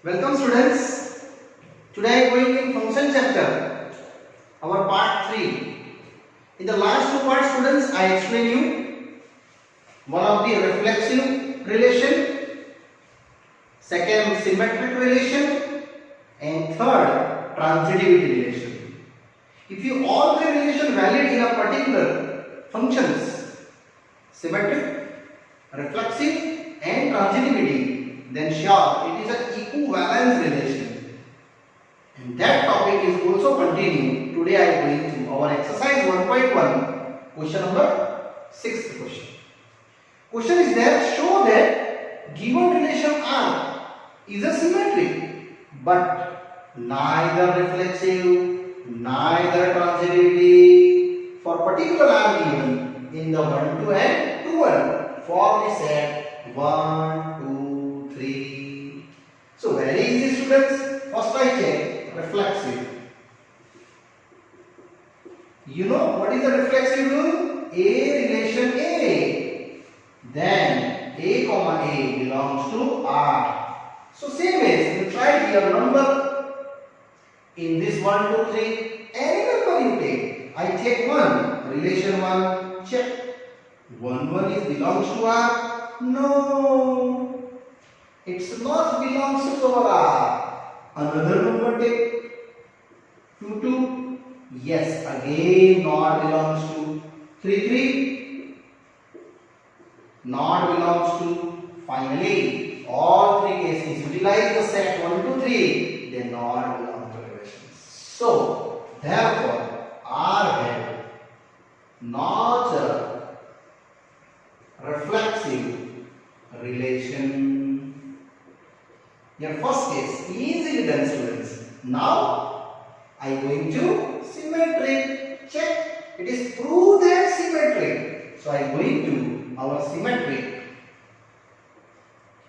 Welcome students. Today I am going in function chapter, our part 3. In the last two parts students, I explained you one of the reflexive relation, second symmetric relation, and third transitivity relation. If you all three relation valid in a particular functions, symmetric, reflexive and transitivity, then sure it is an equivalence relation. And that topic is also continued. Today I am going to our exercise 1.1, question number 6th question. Question is there, show that given relation R is a symmetric but neither reflexive, neither transitivity for particular R given in the 1, 2 and 2, 1 for the set 1, 2, 3. So very easy students. First I check reflexive. You know what is the reflexive rule? A relation A, then A comma A belongs to R. So same as you try your number in this 1, 2, 3. Any number you take. I take 1, relation 1, check. 1, 1 is belongs to R. No, it's not belongs to R. Another number take 2, 2. Yes, again not belongs to 3, 3. Not belongs to. Finally, all three cases utilize the set 1, 2, 3. They not belong to relations. So therefore, R had not a reflexive relation. Your first case easily done students. Now I am going to symmetric. Check. It is proved that symmetric. So I am going to our symmetric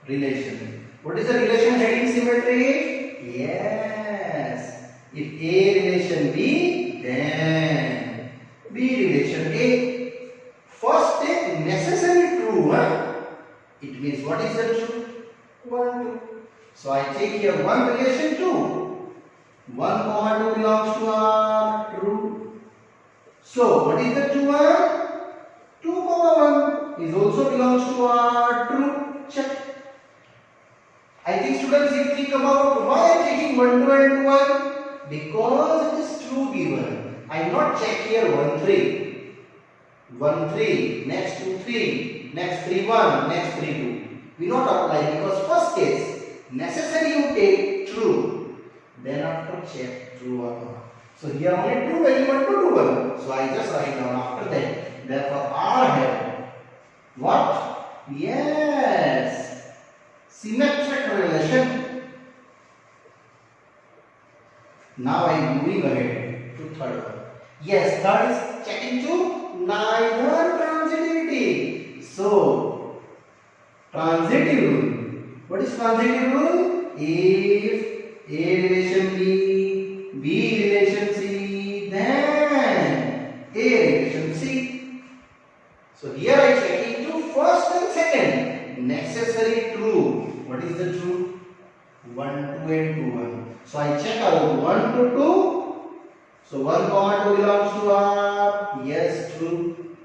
relation. What is the relation heading symmetric? Yes. If A relation B, then B relation A. First take necessary true. It means what is the true? 1, 2. So I take here 1 relation 2. 1 comma 2 belongs to R. True. So what is the 2 1? 2 comma 1 is also belongs to R. True. Check. I think students, you think about why I am taking 1, 2 and 2, 1. Because it is true given. I am not check here 1, 3. 1, 3. Next 2, 3. Next 3, 1. Next 3, 2. We not apply because first case necessary you take true. Then after check true or not. So here only true value 1, 2, 2, 1. So I just write down after that. Therefore R had what? Yes. Symmetric relation. Now I am moving ahead to third one. Yes, third is checking to neither transitivity. So transitive rule. What is transitive rule? If A relation B, B relation C, then A relation C. So here I check into first and second. Necessary true. What is the true? 1, 2 and 2, 1. So I check out 1 to 2. So 1 comma 2 belongs to R. Yes, true.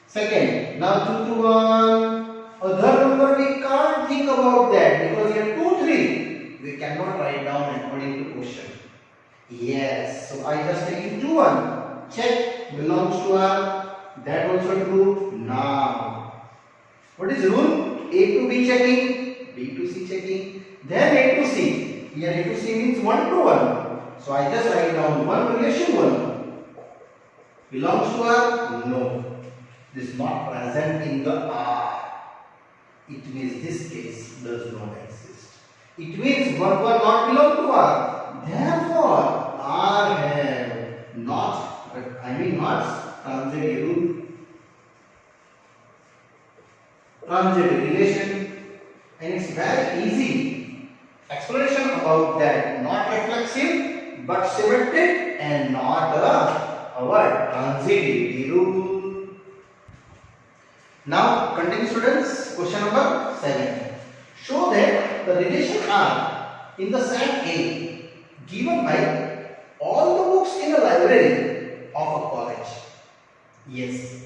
Second, now 2 to 1. Other number we can't think about that because here 2, 3. We cannot write down according to question. Yes, so I just take 2, 1. Check, belongs to R. That also true. Now, what is rule? A to B checking, B to C checking, then A to C. Here A to C means 1 to 1. So I just write down 1 relation 1. Belongs to R? No. This is not present in the R. It means this case does not exist. It means 1 not belong to R. Therefore, R have not transitive relation, and it's very easy explanation about that. Not reflexive but symmetric and not our transitivity rule. Now continue students. Question number 7. Show that the relation R in the set A given by all the books in the library of a college. Yes.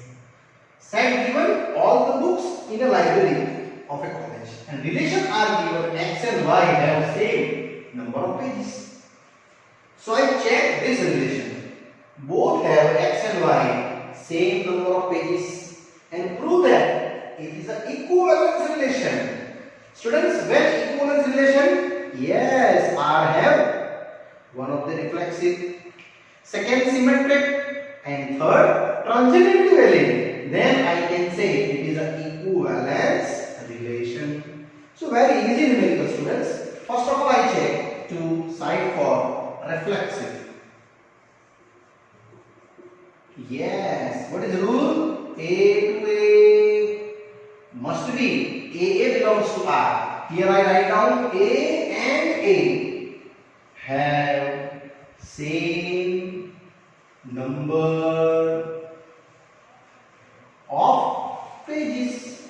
Set given all the books in a library of a college. And relations are given x and y have same number of pages. So I check this relation. Both have x and y same number of pages and prove that it is an equivalence relation. Students, which equivalence relation? Yes, R have one of the reflexive, second symmetric, and third transitivity valid. Then I can say it is an equivalence relation. So very easy numerical, students. First of all, I check to side for reflexive. Yes, what is the rule? A to A must be AA belongs to R. Here I write down A and A have same number of pages.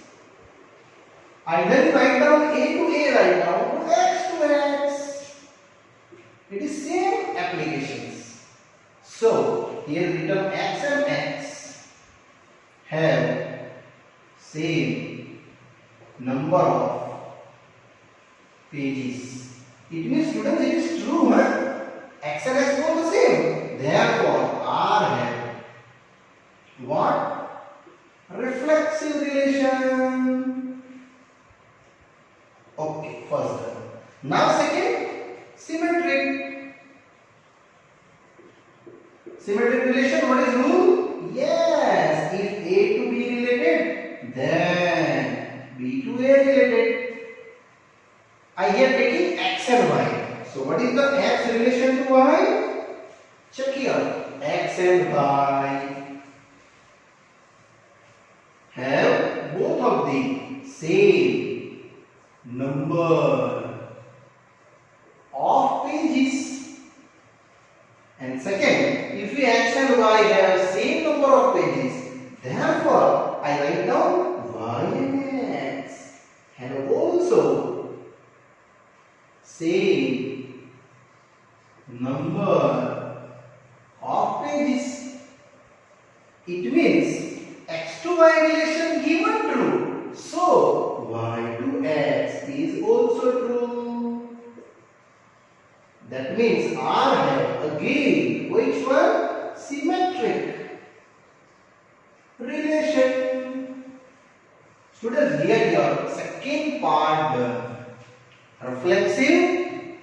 I then write down A to A, write down X to X. It is same applications. So here written X and X have same number of pages. It means, students, it is true, huh? X and X both the same. Therefore, R have what? Reflexive relation. Okay, first done. Now second, symmetric. Symmetric relation, what is rule? Yes, if A to B related, then B to A related. I here taking X and Y. So what is the X relation to Y? Check here. X and Y have both of the same number of pages. And second, if we X and Y have same number of pages, therefore I write down Y and X have also same number of pages. It means X to Y relation given true. So Y to X is also true. That means R have again which one? Symmetric relation. Students, here your second part done. Reflexive,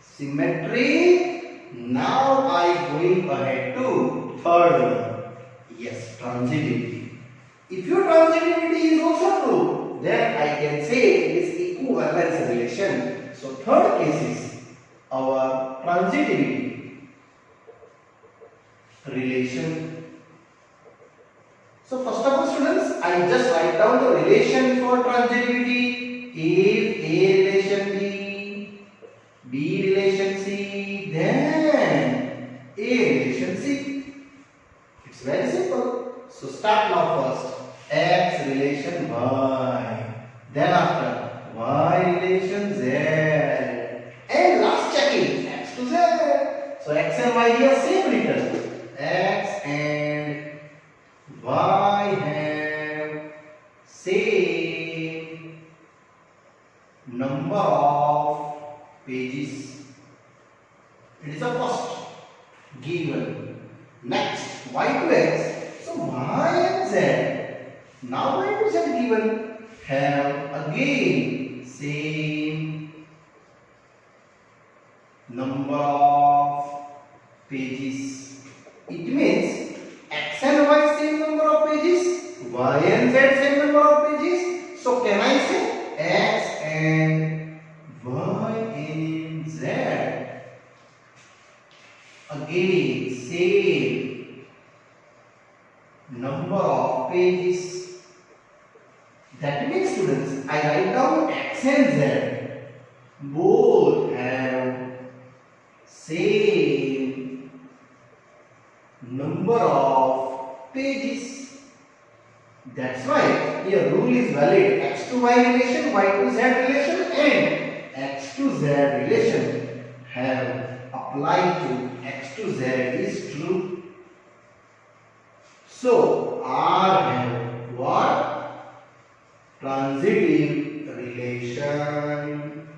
symmetry. Now I going ahead to third one. Yes, transitivity. If your transitivity is also true, then I can say it is equivalence relation. So third case is our transitivity relation. So first of all, students, I just write down the relation for transitivity. If A relation B, B relation C, then A relation C. It's very simple. So start now first. X relation Y. Then after Y relation Z. And last checking X to Z. So X and Y here same written. X and Y have same number of pages. It is a first given. Next, Y to X. So Y and Z. Now Y to Z given have again same number of pages. It means X and Y same number of pages, Y and Z same number of pages. So can I say X and Y and Z again same number of pages. That means, students, I write down X and Z both have same number of pages. That's why here rule is valid. X to Y relation, Y to Z relation, and x to z relation have applied to x to z is true. So R have what? Transitive relation.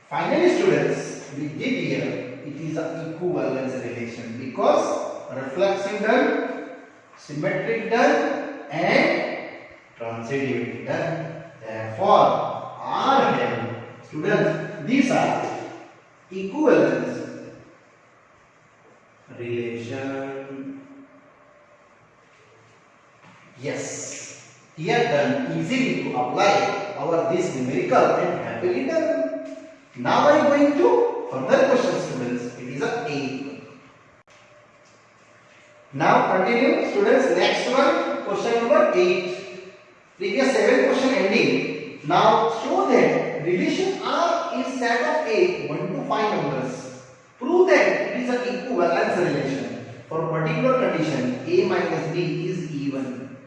Finally students, we did here it is an equivalence relation because reflexive done, symmetric done and transitive done. Therefore R have, students, these are equivalence relation. Yes, here done easily to apply our this numerical and happily done. Now I am going to further question students. It is a 8. Now continue students, next one, question number 8. Previous 7 question ending. Now show that relation R is set of A 1 to 5 numbers. Prove that it is an equivalence relation for particular condition A minus B is even.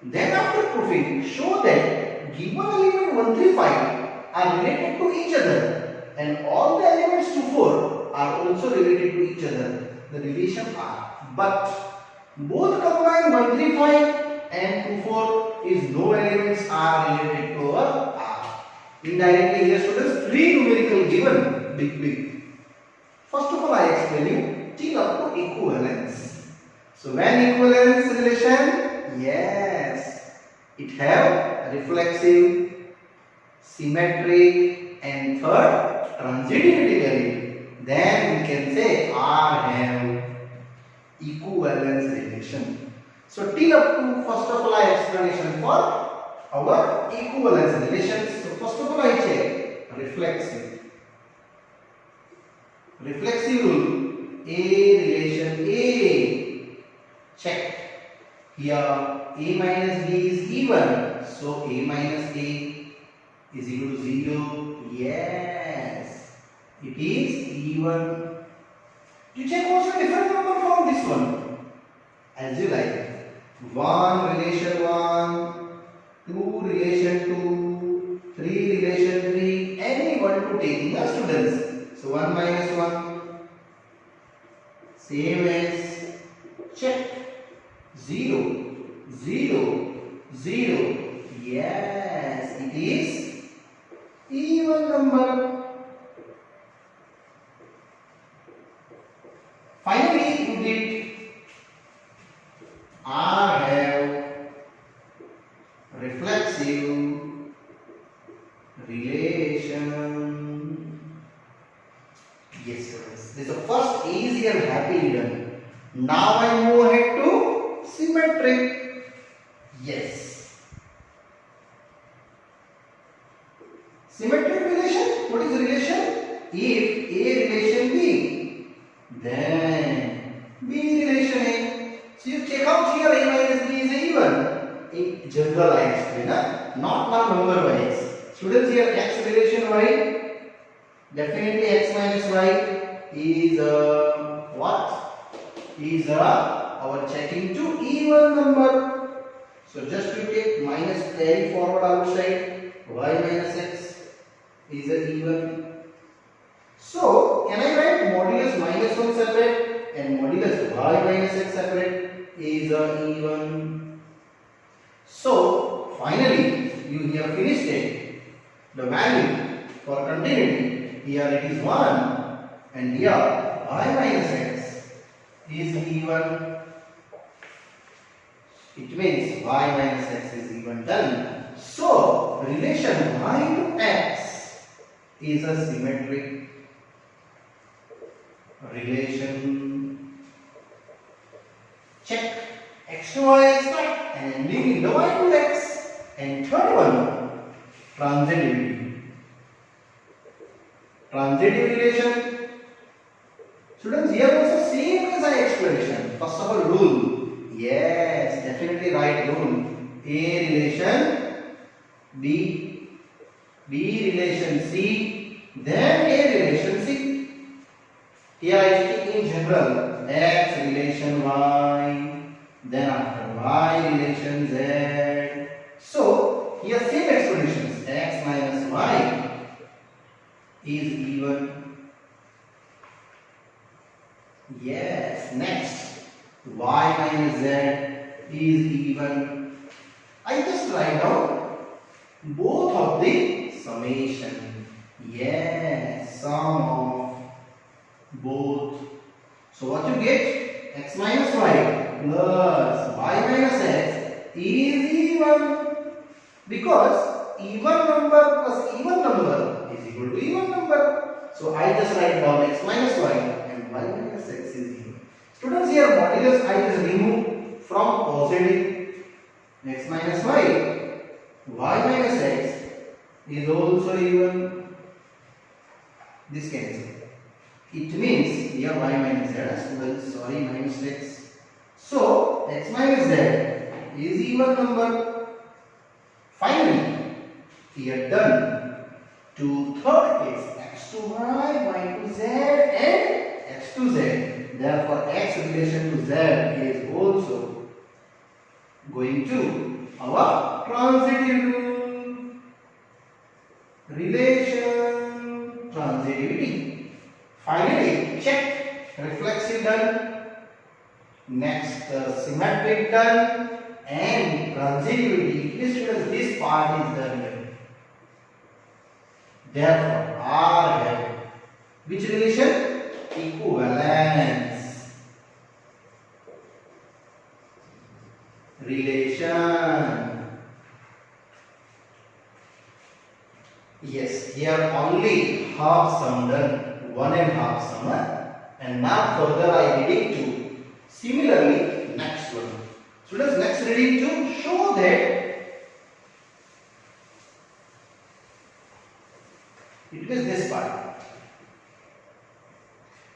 Then after proving, show that given element 1, 3, 5 are related to each other and all the elements 2, 4 are also related to each other. The relation R. But both combined 1, 3, 5 and 2, 4 is no elements are related to our R. Indirectly here students, 3 numerical given, big. First of all I explain you till up to equivalence. So when equivalence relation, yes, it have reflexive, symmetric and third transitivity value. Then we can say R have equivalence relation. So till up to first of all I explanation for our equivalence relations. So first of all I check reflexive. Reflexive rule, A relation A. Check. Here A minus B is even. So A minus A is equal to 0. Yes. It is even. You check also different number from this one. As you like. 1 relation 1, 2 relation 2, 3 relation 3, any one to take in the students. So 1 minus 1, same as, check, 0, 0, 0. Yes, it is even number. Finally, you did R have reflexive relation. Yes, students. This is the first easy and happily done. Now I move ahead to symmetric. Yes. Symmetric relation. What is the relation? If A relation B, then B relation A. So you check out here A minus B is even. In general I explain, not number wise. Students here X relation Y. Definitely x minus y is what? Is our checking to even number. So just you take minus carry forward outside. Y minus x is even. So can I write modulus minus 1 separate and modulus y minus x separate is even. So finally you have finished it. The value for continuity. Here it is 1 and here y minus x is even. It means y minus x is even done. So relation y to x is a symmetric relation. Check x to y is not and ending in the y to x. And third one, transitivity. Transitive relation. Students, here also same as I explanation. First of all, rule. Yes, definitely right rule. A relation B, B relation C, then A relation C. Here I speak in general. X relation Y, then after Y relation Z. So here same explanations. X minus Y the summation. Yes, sum of both. So what you get? X minus y plus y minus x is even, because even number plus even number is equal to even number. So I just write down x minus y and y minus x is even. Students, here modulus I just remove from positive. X minus y minus x is also even. This cancel. It means here y minus z, students, sorry, minus x. So x minus z is even number. Finally, here done to third case, x to y, y to z, and x to z. Therefore, x relation to z is also going to our transitive rule. Relation, transitivity. Finally, check reflexive done. Next, symmetric done. And transitivity. Please students, this part is done here. Therefore, R have which relation? Equivalence relation. Yes, here only half sum done, 1 and half sum. And now further I reading to similarly next one. Students, next reading to show that it is this part.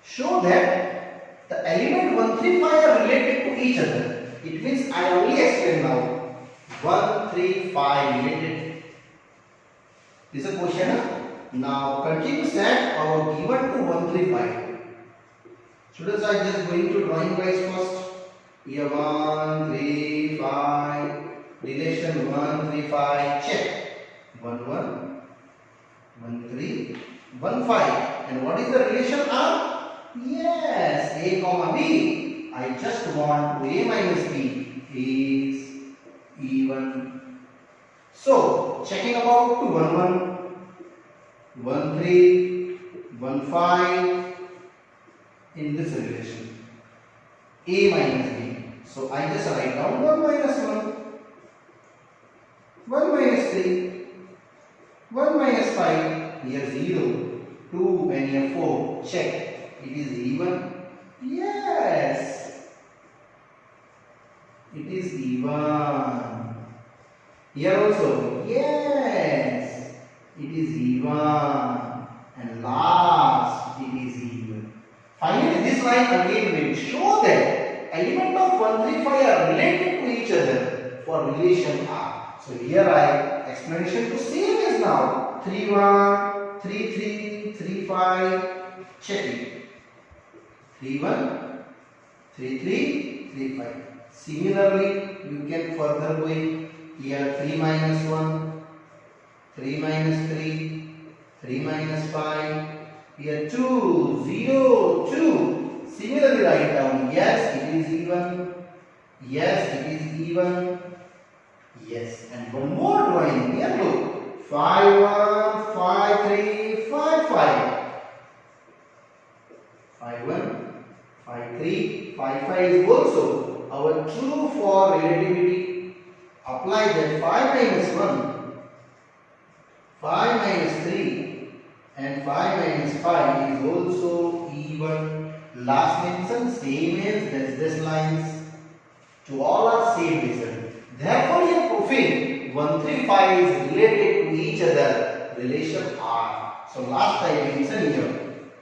Show that the element 1, 3, 5 are related to each other. It means I only explain now 1, 3, 5 related. This is a question. Now continue set our given to 1, 3, 5. Students, I just going to drawing wise first. Here 1, 3, 5. Relation 1, 3, 5. Check. 1, 1. 1, 3. 1, 5. And what is the relation R? Yes, A comma B. I just want A minus B is even. So, checking about to 1, 1. 1, 3. 1, 5. In this relation. A minus B. So, I just write down 1 minus 1. 1 minus 3. 1 minus 5. Here 0. 2 and here 4. Check. It is even. Yes. It is even. Here also. Yes. It is even. And last, it is even. Finally, this line again will show that element of 1, 3, 5 are related to each other for relation R. So here I explanation to same as now. 3, 1, 3, 3, 3, 5. Check it. 3, 1, 3, 3, 3, 5. Similarly, you can further going here 3 minus 1, 3 minus 3, 3 minus 5. Here 2, 0, 2. Similarly, write down. Yes, it is even. Yes, it is even. Yes, and one more drawing. Here look. 5, 1, 5, 3, 5, 5. 5, 1. 5, 3, 5, 5 is also our true for relativity. Apply that 5 minus 1, 5 minus 3 and 5 minus 5 is also even. Last mention same as this lines. To all are same result. Therefore, you are proving 1, 3, 5 is related to each other. Relation R. So last I mentioned here.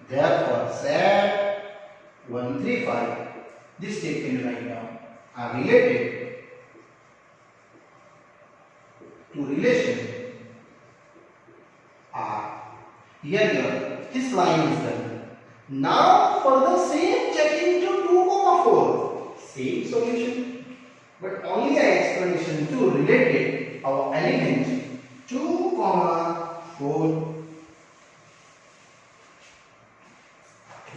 Therefore, set 1, 3, 5. This statement right now are related to relation R. Here, this line is done. Now, for the same checking to 2, 4. Same solution. But only an explanation to related our element 2, 4.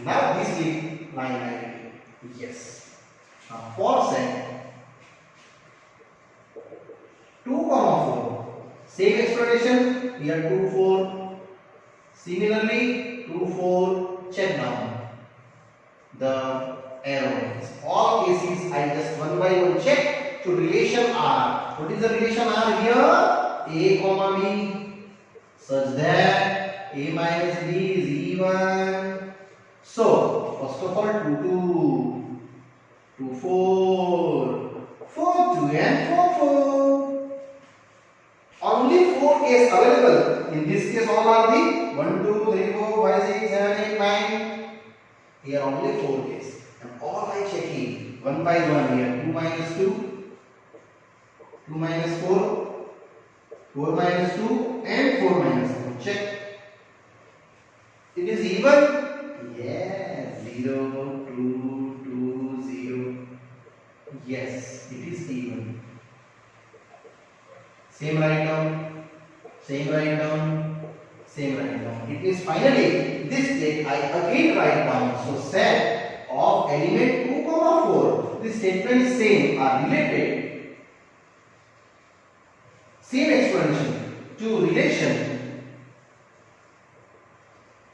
Now, this is line I. Yes. Now for set 2, 4. Same explanation here 2 4. Similarly 2 4. Check down the arrows. All cases I just one by one check to relation R. What is the relation R here? A comma B, such that A minus B is even. So first of all 2 2, 2 4, 4 2 and 4 4. Only 4 cases available. In this case all are the 1 2 3 4 5 6 7 8 9. Here only 4 cases. And all I checking one by one here. 2 minus 2, 2 minus 4, 4 minus 2 and 4 minus 4. Check. It is even. Yes. 0 2 2 0. Yes, it is even. Same write down. Same write down. Same write down. It is finally this state I again write down. So set of element 2 comma 4. This statement is same are related. Same explanation to relation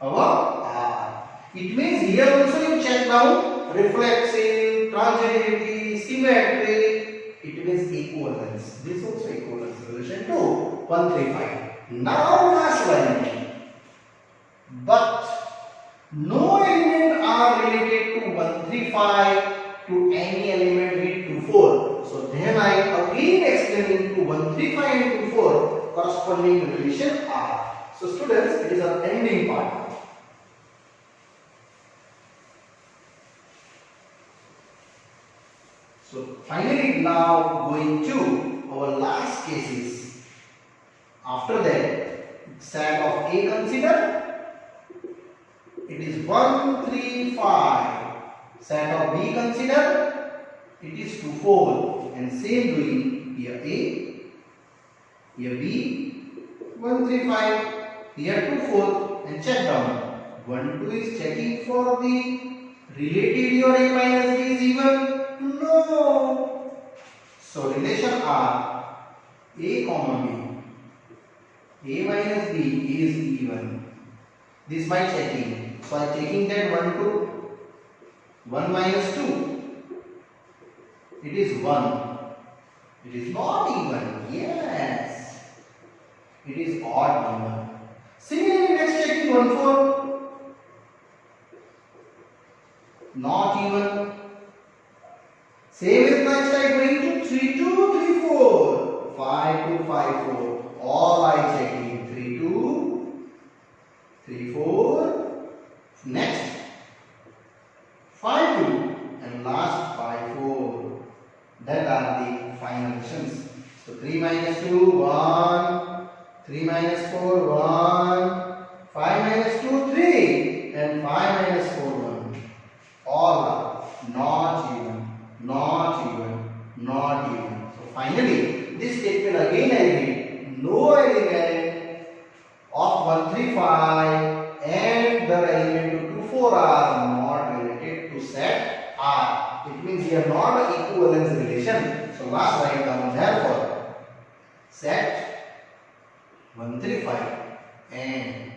our R. It means here also you check down reflexive, transitivity, symmetry. It means equivalence. This also equivalence relation to 135. Now last line. But no element are related to 135 to any element with 24. So then I again explaining to 135 and 24 corresponding relation R. So students, it is an ending part. So finally now going to our last cases. After that, set of A consider. It is 1 3 5. Set of B consider. It is 2 4. And same doing here A, here B, 1 3 5. Here 2 4. And check down. 1 2 is checking for the relativity or A minus B is even. No. So relation R, A comma B, A minus B is even. This my checking. So I checking that 1 2, 1 minus 2. It is 1. It is not even. Yes. It is odd number. Similarly, next checking 1 4. Not even. Same as next I going to 3 2 3 4. 5 2 5 4. All I checking 3 2 3 4. Next 5 2 and last 5 4. That are the final actions. So 3 minus 2 1. 3 minus 4 1. 5 minus 2 3 and 5 minus 4 1. All are not even. Not even, not even. So finally, this statement again I read. No element of 135 and the element 24 are not related to set R. It means they are not an equivalence relation. So last write down therefore set 135 and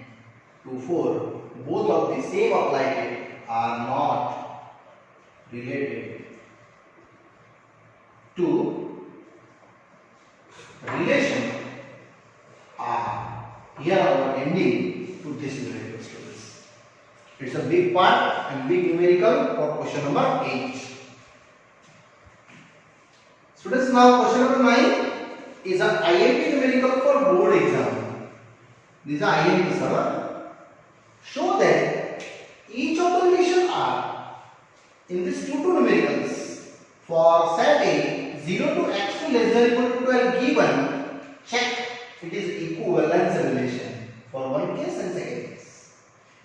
24 both of the same applied are not related to relation R. Here our ending to this numerical students. It's a big part and big numerical for question number 8. Students, now question number 9 is an IMP numerical for board exam. This is an IMP sir. Show that each of the relation R in these two numericals for set A 0 to x2 less than equal to 12 given, check it is equivalence relation for one case and second case.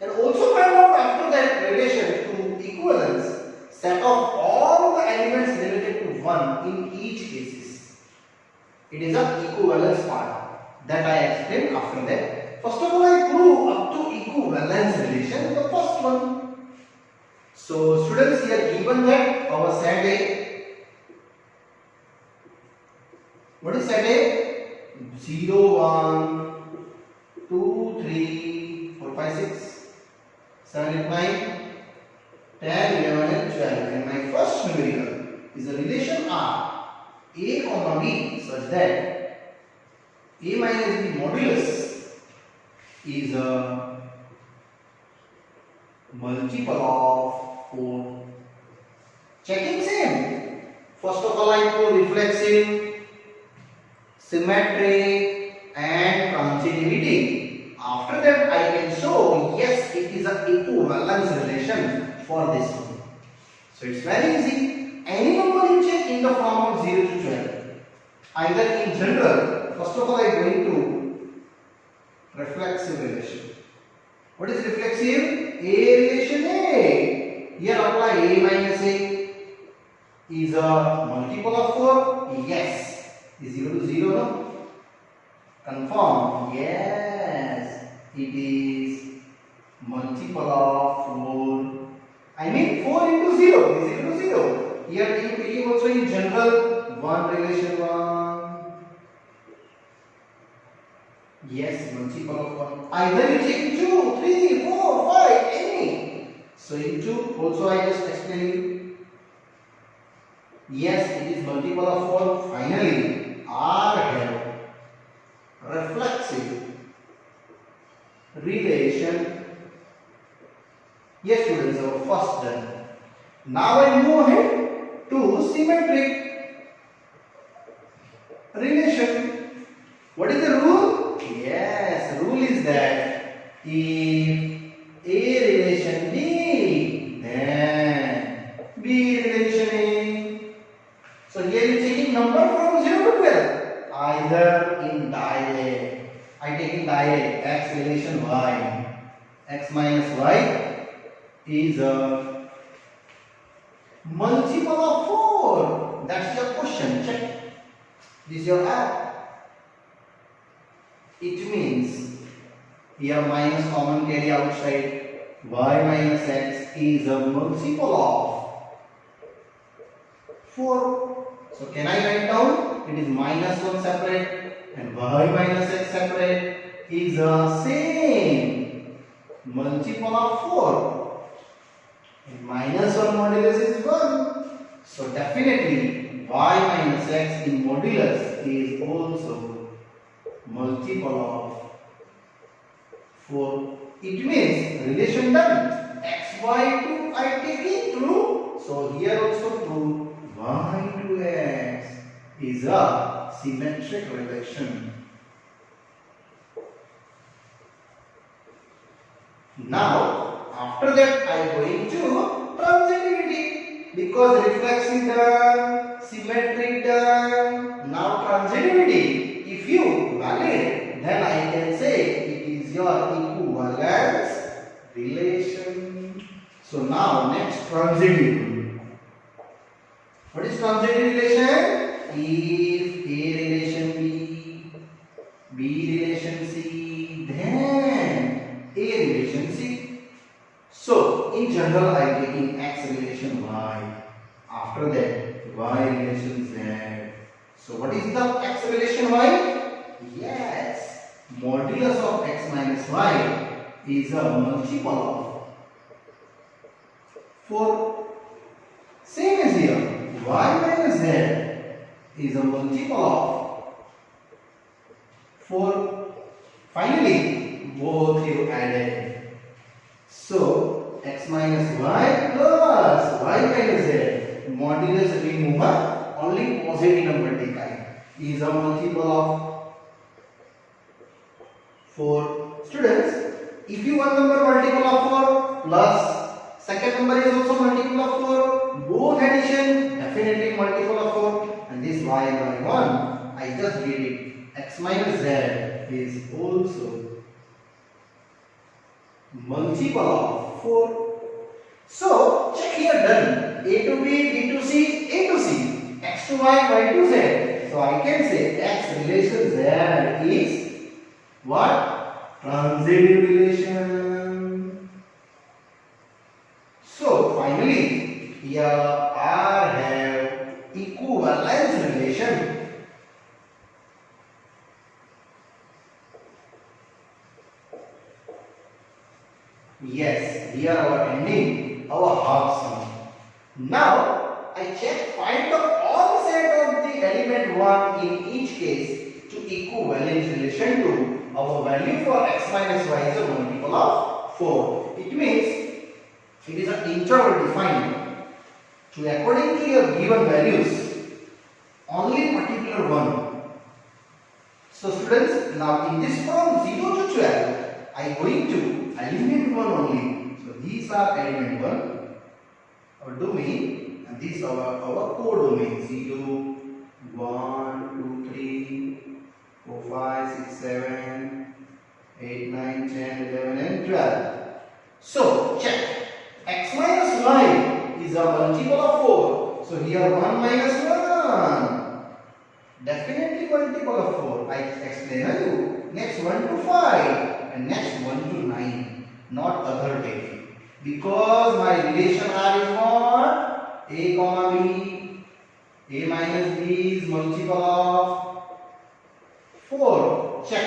And also find out after that relation to equivalence set of all the elements related to 1 in each cases. It is an equivalence part that I explained after that. First of all, I prove up to equivalence relation, the first one. So students, here given that our set A, what is set A? 0, 1, 2, 3, 4, 5, 6, 7, 8, 9, 10, 11 and 12. And my first numerical is a relation R, A comma B, such that A minus B modulus is a multiple of 4. Checking same. First of all, I do reflexive, symmetry and transitivity. After that, I can show yes, it is an equivalence relation for this one. So it's very easy. Any number you check in the form of 0 to 12. Either in general, first of all, I am going to reflexive relation. What is reflexive? A relation A. Here apply A minus A is a multiple of 4. Yes. Is 0 to 0, no? Confirm. Yes. It is multiple of 4. I mean 4 into 0 is 0 to 0. Here you take also in general 1 relation 1. Yes, multiple of 1. Either you take 2, 3, 4, 5, any. So in 2 also I just explain you. Yes, it is multiple of 4. Finally, R have reflexive relation. Yes, students, our first done. Now I move ahead to symmetric relation. What is the rule? Yes, rule is that if A relation B, then B relation A. So here you taking number from 0 to 12. Either in direct. I take in direct x relation y. X minus y is a multiple of 4. That's your question. Check. This is your app. It means here minus common carry outside. Y minus x is a multiple of 4. So can I write down? It is minus 1 separate and y minus x separate is the same multiple of 4. And minus 1 modulus is 1. So definitely y minus x in modulus is also multiple of 4. It means relation done. X, y to I take it true. So here also true. Y to x is a symmetric relation. Now, after that I am going to transitivity, because reflexive done, symmetric done. Now transitivity. If you valid, then I can say it is your equivalence relation. So now next transitive. What is transitive relation? If A relation B, B relation C, then A relation C. So in general I am taking X relation Y. After that Y relation Z. So what is the X relation Y? Yes, modulus of X minus Y is a multiple of 4. Same as here. Y minus Z is a multiple of 4. Finally, both you added. So, x minus y plus y minus z modulus remove only positive number taken is a multiple of 4. Students, if you one number multiple of 4 plus second number is also multiple of 4, both addition definitely multiple of 4, and this y by 1 I just did it. X minus z is also multiple of 4. So check here done. A to B, B to C, A to C, X to Y, Y to Z. So I can say X relation Z is what? Transitive relation. So finally here R have equivalence relation. Yes, here our ending, our half sum. Now I check find the offset of the element 1 in each case to equivalence relation to our value for x minus y is a multiple of 4. It means it is an interval defined to according to your given values only particular one. So students, now in this from 0 to 12 I am going to element 1 only. So these are element 1 our domain and these are our codomain 0, 1, 2, 3, 4, 5, 6, 7, 8, 9, 10, 11 and 12. So check x minus y is a multiple of 4. So here 1 minus 1. Definitely multiple of 4. I explain you. Next 1 to 5 and next 1 to 9. Not other taking. Because my relation R is what? A comma B. A minus B is multiple of 4. Check.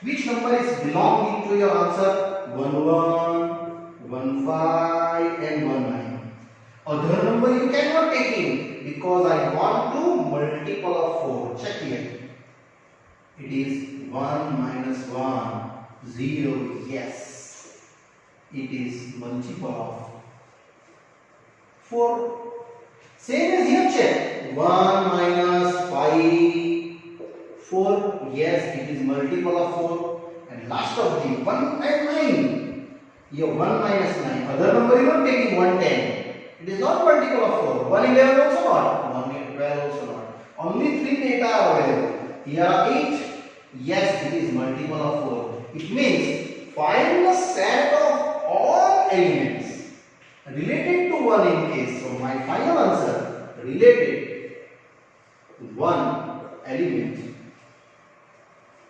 Which number is belonging to your answer? 1 1, 1 5 and 1 9. Other number you cannot take in because I want to multiple of 4. Check here. It is 1 minus 1, 0. Yes. It is multiple of 4. Same as here, check. 1 minus 5, 4. Yes, it is multiple of 4. And last of the 1 and 9. Here 1 minus 9. Other number you are taking 110. It is not multiple of 4. 111 also not. 112 also not. Only 3 data are available. Here are 8. Yes, it is multiple of 4. It means find the set of all elements related to 1 in case. So my final answer related to 1 element.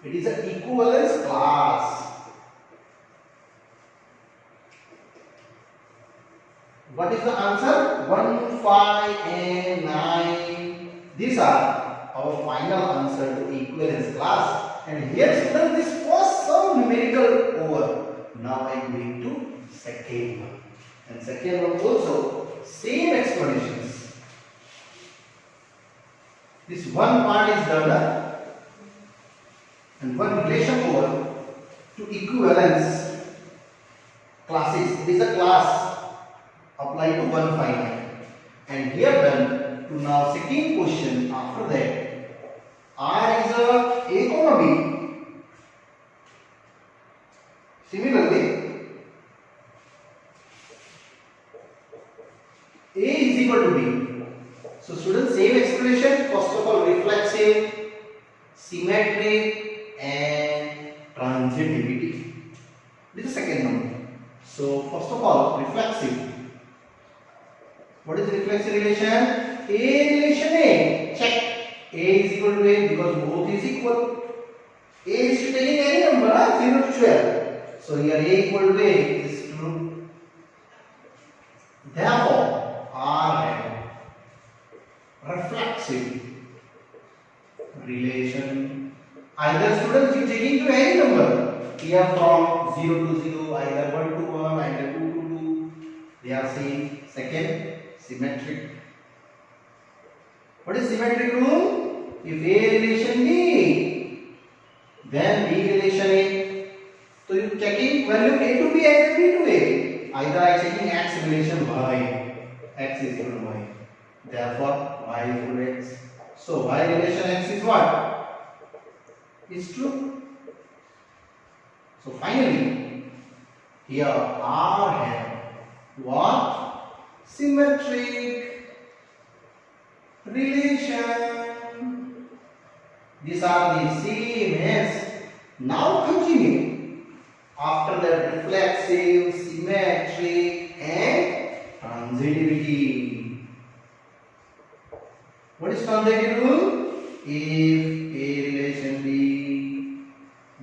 It is an equivalence class. What is the answer? 1, 5 and 9. These are our final answer to equivalence class. And here students, this was some numerical over. Now I am going to second one. And second one also same explanations. This one part is done and one relation over to equivalence classes. It is a class apply to 1 finite. And here done to now second question after that. R is a comma B. Similarly, A is equal to B. So students, same expression. First of all, reflexive, symmetric and transitivity. This is the second number. So first of all, reflexive. What is reflexive relation? A relation A. Check. A is equal to A because both is equal. A is taking any number, 0 to 12. So here A equal to A is true. Therefore, R have reflexive relation. Either students you taking to any number. Here from 0 to 0, either 1 to 1, either 2 to 2. They are same. Second, symmetric. What is symmetric rule? If A relation B, then B relation A. So you checking value A to B, either B to A. Either I checking X relation Y. X is equal to Y. Therefore, Y is equal to X. So Y relation X is what? Is true. So finally, here R have what? Symmetric relation. These are the same as. Now continue. After that, reflexive, symmetric and transitivity. What is transitive rule? If A relation B,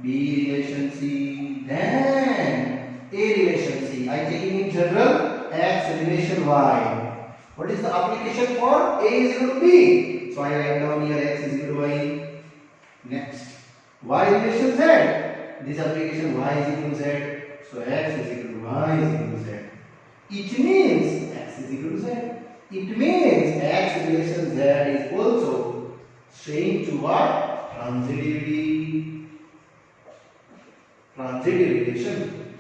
B relation C, then A relation C. I taking in general X relation Y. What is the application for A is equal to B? So I write down here X is equal to Y. Next, Y relation Z. This application Y is equal to Z. So x is equal to y is equal to z. It means x is equal to z. It means x relation z is also straying toward transitivity. Transitive relation.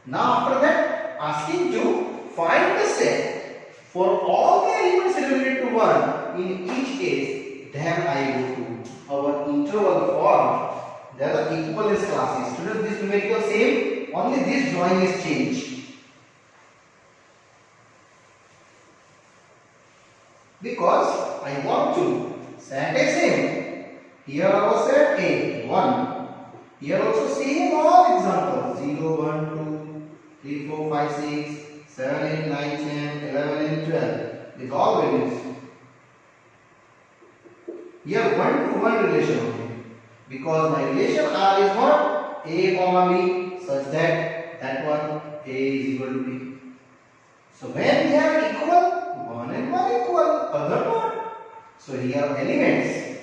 Now after that, asking to find the set for all the elements related to 1 in each case, then I go to our interval form. There are equivalence classes. Students, this numerical same, only this drawing is changed. Because I want to set a same. Here our set A 1. Here also same all examples 0, 1, 2, 3, 4, 5, 6, 7, 8, 9, 10, 11 and 12. These all values. Here 1 to 1 relation only. Because my relation R is what? A comma B, such that that one A is equal to B. So when we have equal, 1 and 1 equal, other not. So here elements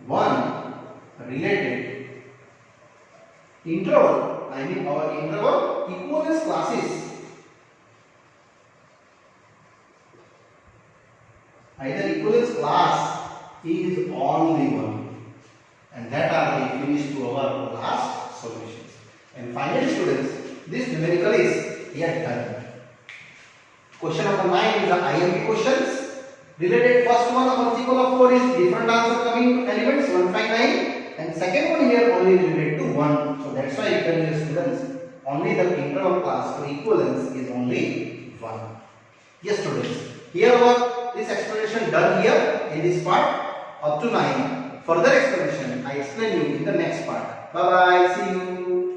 1 related interval, I mean our interval equivalence classes. Either equivalence class is only one, and that are we finished to our last solutions. And finally, students, this numerical is yet done. Question number 9 is the IMP questions. Related first one of multiple of 4 is different answer coming to elements 1, 5, 9, and second one here only related to 1. So that's why you can use students only the interval class to equivalence is only 1. Yes, students. Here was this explanation done here in this part. Up to 9. Further explanation I explain you in the next part. Bye bye. See you.